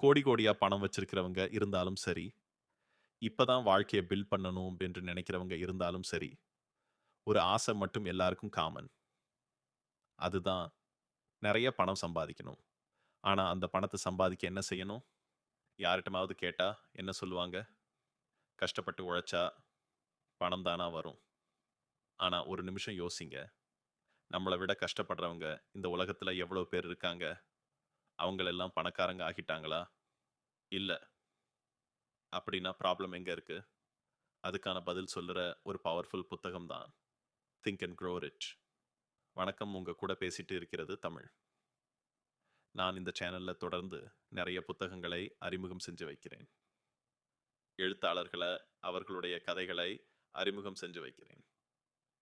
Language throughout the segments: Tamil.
கோடி கோடியா பணம் வச்சிருக்கிறவங்க இருந்தாலும் சரி, இப்பதான் வாழ்க்கைய பில்ட் பண்ணணும் என்று நினைக்கிறவங்க இருந்தாலும் சரி, ஒரு ஆசை மட்டும் எல்லாருக்கும் காமன். அதுதான் நெறைய பணம் சம்பாதிக்கணும். ஆனா, அந்த பணத்த சம்பாதிக்க என்ன செய்யணும்? யாரிட்டமாவது கேட்டா என்ன சொல்லுவாங்க? கஷ்டப்பட்டு உழைச்சா பணம் தானா வரும். ஆனா, ஒரு நிமிஷம் யோசிங்க. நம்மள விட கஷ்டப்படுறவங்க இந்த உலகத்துல எவ்வளோ பேர் இருக்காங்க? அவங்களெல்லாம் பணக்காரங்க ஆகிட்டாங்களா? இல்ல. அப்படின்னா ப்ராப்ளம் எங்க இருக்கு? அதுக்கான பதில் சொல்லுற ஒரு பவர்ஃபுல் புத்தகம் தான் திங்க் அண்ட் க்ரோ ரிச். வணக்கம், உங்க கூட பேசிட்டு இருக்கிறது தமிழ். நான் இந்த சேனல்ல தொடர்ந்து நிறைய புத்தகங்களை அறிமுகம் செஞ்சு வைக்கிறேன். எழுத்தாளர்கள, அவர்களுடைய கதைகளை அறிமுகம் செஞ்சு வைக்கிறேன்.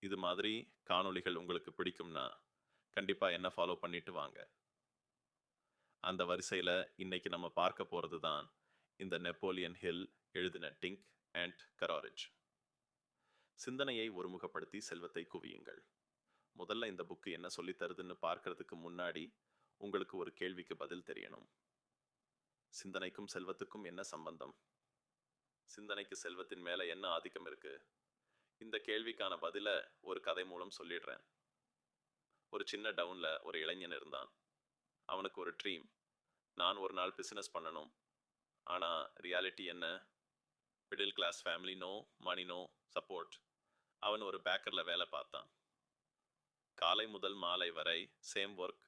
இது மாதிரி காணொளிகள் உங்களுக்கு பிடிக்கும்னா கண்டிப்பா என்ன ஃபாலோ பண்ணிட்டு வாங்க. அந்த வரிசையில இன்னைக்கு நம்ம பார்க்க போறது தான் இந்த நெப்போலியன் ஹில் எழுதின திங்க் அண்ட் கராரிச். சிந்தனையை ஒருமுகப்படுத்தி செல்வத்தை குவியுங்கள். முதல்ல இந்த புக்கு என்ன சொல்லித் தருதுன்னு பார்க்கறதுக்கு முன்னாடி உங்களுக்கு ஒரு கேள்விக்கு பதில் தெரியணும். சிந்தனைக்கும் செல்வத்துக்கும் என்ன சம்பந்தம்? சிந்தனைக்கு செல்வத்தின் மேல என்ன ஆதிக்கம் இருக்கு? இந்த கேள்விக்கான பதில ஒரு கதை மூலம் சொல்லிடுறேன். ஒரு சின்ன டவுன்ல ஒரு இளைஞன் இருந்தான். அவனுக்கு ஒரு ட்ரீம். நான் ஒரு நாள் பிசினஸ் பண்ணணும். ஆனா ரியாலிட்டி என்ன? Middle class family, no money, no support. அவன் ஒரு பேக்கர்ல வேலை பார்த்தான். காலை முதல் மாலை வரை சேம் ஒர்க்.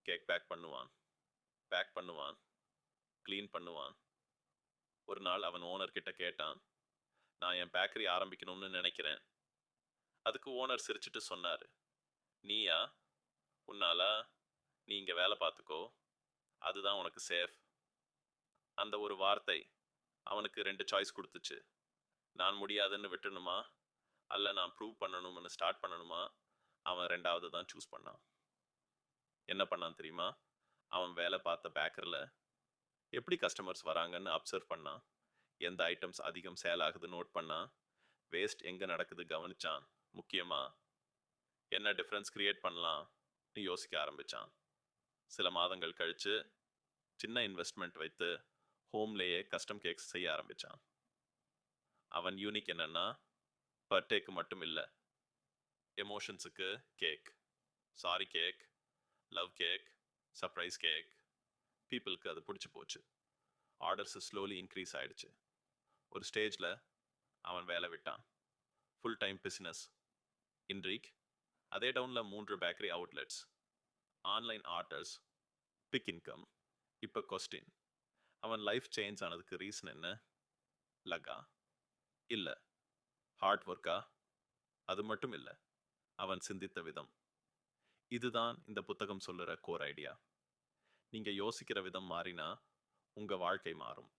கேக் பேக் பண்ணுவான், க்ளீன் பண்ணுவான். ஒரு நாள் அவன் ஓனர் கிட்ட கேட்டான், நான் என் பேக்கரி ஆரம்பிக்கணும்னு நினைக்கிறேன். அதுக்கு ஓனர் சிரிச்சிட்டு சொன்னாரு, நீயா? உன்னால? நீ இங்க வேலை பார்த்துக்கோ, அதுதான் உனக்கு சேஃப். அந்த ஒரு வார்த்தை அவனுக்கு ரெண்டு சாய்ஸ் கொடுத்துச்சு. நான் முடியாதுன்னு விட்டுணுமா, அல்ல நான் ப்ரூவ் பண்ணணும்னு ஸ்டார்ட் பண்ணணுமா? அவன் ரெண்டாவது தான் சூஸ் பண்ணான். என்ன பண்ணான் தெரியுமா? அவன் வேலை பார்த்த பேக்கரில் எப்படி கஸ்டமர்ஸ் வராங்கன்னு அப்சர்வ் பண்ணான். எந்த ஐட்டம்ஸ் அதிகம் சேல் ஆகுது நோட் பண்ணான். வேஸ்ட் எங்க நடக்குது கவனிச்சான். முக்கியமா என்ன டிஃபரன்ஸ் கிரியேட் பண்ணலாம் யோசிக்க ஆரம்பிச்சான். சில மாதங்கள் கழிச்சு சின்ன இன்வெஸ்ட்மெண்ட் வைத்து ஹோம்லேயே கஸ்டம் கேக்ஸ் செய்ய ஆரம்பிச்சான். அவன் யூனிக் என்னன்னா, பர்த்டேக்கு மட்டும் இல்லை, எமோஷன்ஸுக்கு cake, sorry cake, love cake, surprise cake. பீப்புளுக்கு அது பிடிச்சி போச்சு. ஆர்டர்ஸ் ஸ்லோலி இன்க்ரீஸ் ஆயிடுச்சு. ஒரு ஸ்டேஜில் அவன் வேலை விட்டான். Full time business. இன்றைக்கு அதே டவுனில் 3 bakery outlets, online orders, big income. இப்போ கொஸ்டின், அவன் லைஃப் சேஞ்ச் ஆனதுக்கு ரீசன் என்ன? லக்கா? இல்லை. ஹார்ட் ஒர்க்கா? அது மட்டும் இல்லை, அவன் சிந்தித்த விதம். இதுதான் இந்த புத்தகம் சொல்லுற கோர் ஐடியா. நீங்க யோசிக்கிற விதம் மாறினா உங்க வாழ்க்கை மாறும்.